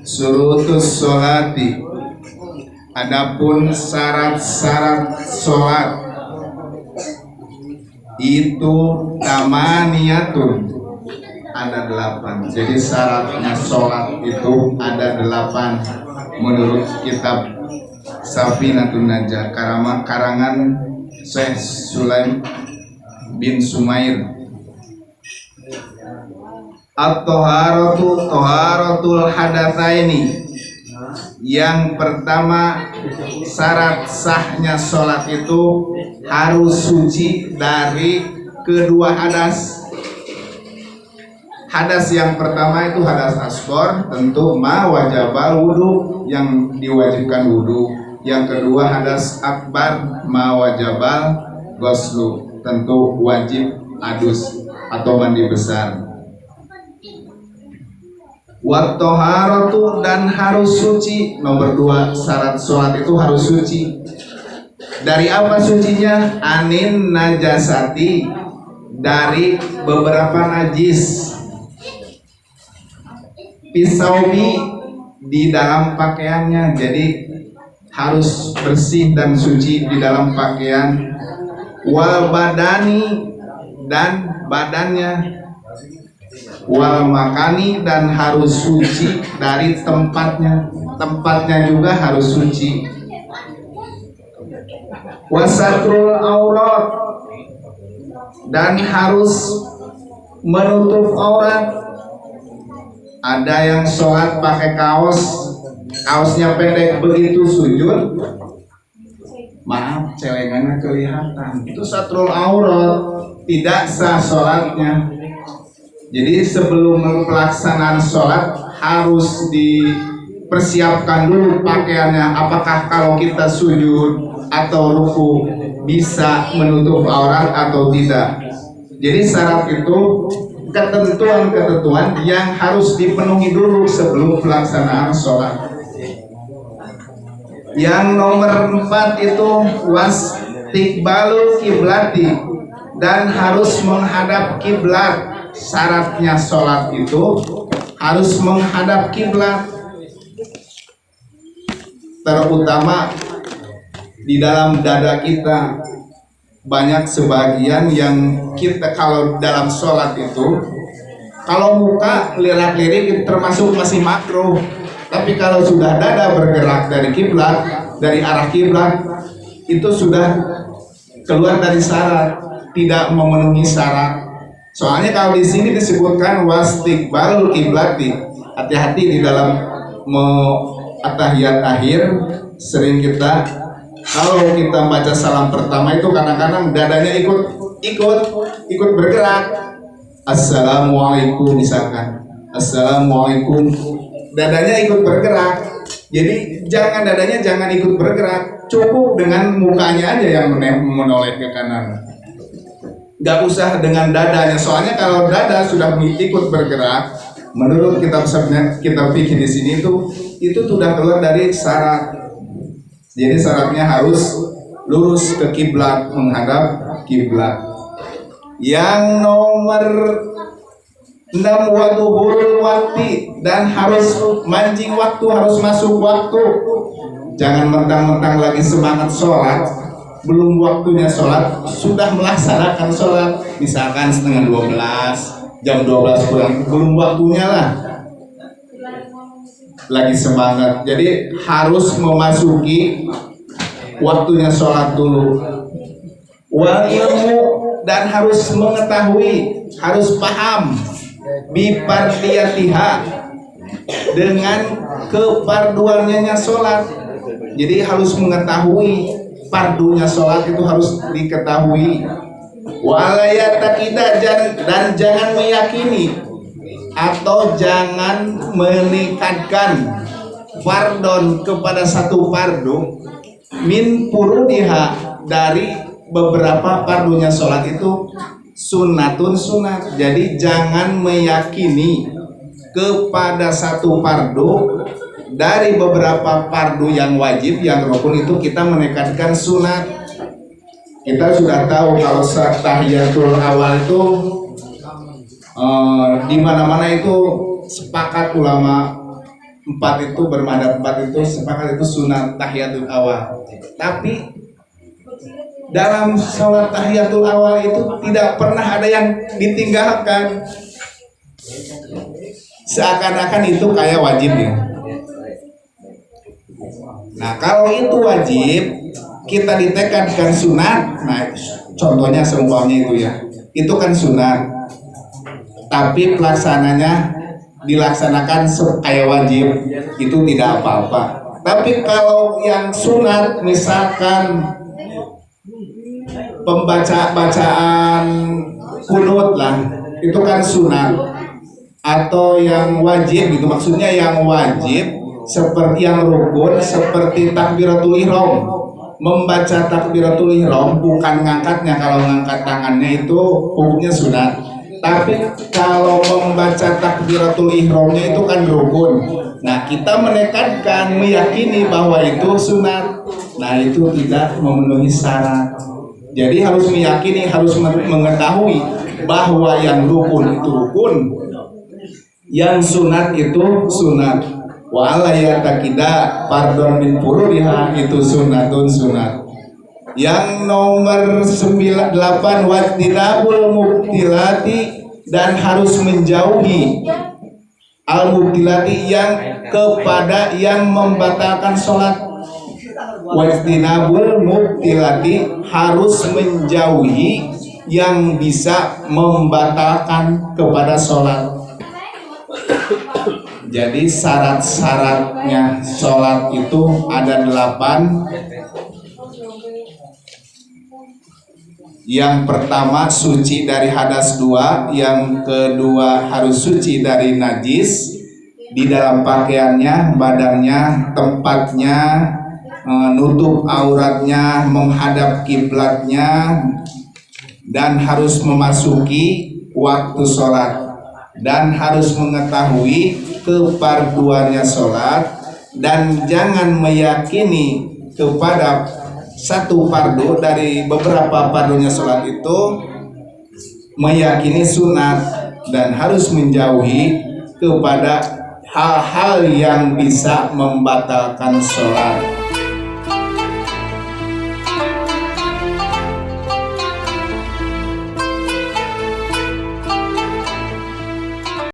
Surutus sholati, adapun syarat-syarat sholat itu tamaniyatun, ada 8. Jadi syaratnya sholat itu ada 8 menurut kitab Safinatun Najah karangan Syekh Sulaim bin Sumair. At-toharatul hadatsaini. Yang pertama, syarat sahnya sholat itu harus suci dari kedua hadas. Hadas yang pertama itu hadas asghar, tentu ma wajabal wudu, yang diwajibkan wudu. Yang kedua hadas akbar, ma wajabal ghuslu, tentu wajib adus atau mandi besar. Wat toharatu, dan harus suci. Nomor 2, syarat sholat itu harus suci. Dari apa sucinya? Anin najasati, dari beberapa najis. Pisaubi, di dalam pakaiannya. Jadi harus bersih dan suci di dalam pakaian. Wal badani, dan badannya. Wal makani, dan harus suci dari tempatnya. Tempatnya juga harus suci. Wasatrul aurat, dan harus menutup aurat. Ada yang sholat pakai kaosnya pendek, begitu sujud, maaf, celengannya kelihatan. Itu satrul aurat, tidak sah sholatnya. Jadi sebelum pelaksanaan sholat harus dipersiapkan dulu pakaiannya. Apakah kalau kita sujud atau ruku bisa menutup aurat atau tidak. Jadi syarat itu ketentuan-ketentuan yang harus dipenuhi dulu sebelum pelaksanaan sholat. Yang nomor 4 itu wastiqbalul kiblati, dan harus menghadap kiblat. Syaratnya sholat itu harus menghadap kiblat, terutama di dalam dada kita. Banyak sebagian yang kita kalau dalam sholat itu, kalau muka lirik-lirik termasuk masih makruh, tapi kalau sudah dada bergerak dari kiblat, dari arah kiblat, itu sudah keluar dari syarat, tidak memenuhi syarat. Soalnya kalau di sini disebutkan wastiqbalul kiblati, hati-hati di dalam at-tahiyat akhir. Sering kita, kalau kita baca salam pertama itu kadang-kadang dadanya ikut bergerak. Assalamualaikum misalkan, assalamualaikum, dadanya ikut bergerak. Jadi dadanya jangan ikut bergerak, cukup dengan mukanya aja yang menoleh ke kanan. Gak usah dengan dadanya, soalnya kalau dada sudah ikut bergerak, menurut kitab fikih di sini itu sudah keluar dari syarat. Jadi syaratnya harus lurus ke kiblat, menghadap kiblat. Yang nomor 6 waduhul waktu, dan harus mancing waktu, harus masuk waktu. Jangan mentang-mentang lagi semangat sholat, belum waktunya sholat sudah melaksanakan sholat, misalkan setengah 12, jam 12 kurang, belum waktunya lah, lagi semangat. Jadi harus memasuki waktunya sholat dulu. Wal ilmu, dan harus mengetahui, harus paham bipardiyatiha, dengan keparduannya sholat. Jadi harus mengetahui fardunya sholat itu harus diketahui. Walayatakida, dan jangan meyakini atau jangan meningkatkan fardon kepada satu fardu min furudiha, dari beberapa fardunya sholat itu sunnatun sunat. Jadi jangan meyakini kepada satu fardu dari beberapa fardu yang wajib, yang rukun itu kita menekankan sunat. Kita sudah tahu kalau tahiyatul awal itu di mana-mana itu sepakat ulama empat itu bermadhab empat itu sepakat itu sunat tahiyatul awal. Tapi dalam sholat tahiyatul awal itu tidak pernah ada yang ditinggalkan. Seakan-akan itu kayak wajib ya. Nah kalau itu wajib kita ditekankan sunat. Nah contohnya seumpamanya itu ya, itu kan sunat. Tapi pelaksananya dilaksanakan kayak wajib, itu tidak apa-apa. Tapi kalau yang sunat misalkan bacaan kunut lah, itu kan sunat. Atau yang wajib gitu, maksudnya yang wajib seperti yang rukun seperti takbiratul ihram. Membaca takbiratul ihram bukan ngangkatnya, kalau ngangkat tangannya itu hukumnya sunat. Tapi kalau membaca takbiratul ihramnya itu kan rukun. Nah kita menekankan, meyakini bahwa itu sunat. Nah itu tidak memenuhi syarat. Jadi harus meyakini, harus mengetahui bahwa yang rukun itu rukun, yang sunat itu sunat. Wa ala yatakida fardhon min furudiha, itu sunatun sunat. Yang nomor 98 wajtinabul mubtilati, dan harus menjauhi al mubtilati yang kepada yang membatalkan sholat. Wajtinabul mubtilati, harus menjauhi yang bisa membatalkan kepada sholat. Jadi syarat-syaratnya sholat itu ada 8. Yang pertama suci dari hadas 2, yang kedua harus suci dari najis di dalam pakaiannya, badannya, tempatnya, nutup auratnya, menghadap kiblatnya, dan harus memasuki waktu sholat, dan harus mengetahui keparduannya sholat, dan jangan meyakini kepada satu fardu dari beberapa fardunya sholat itu meyakini sunat, dan harus menjauhi kepada hal-hal yang bisa membatalkan sholat.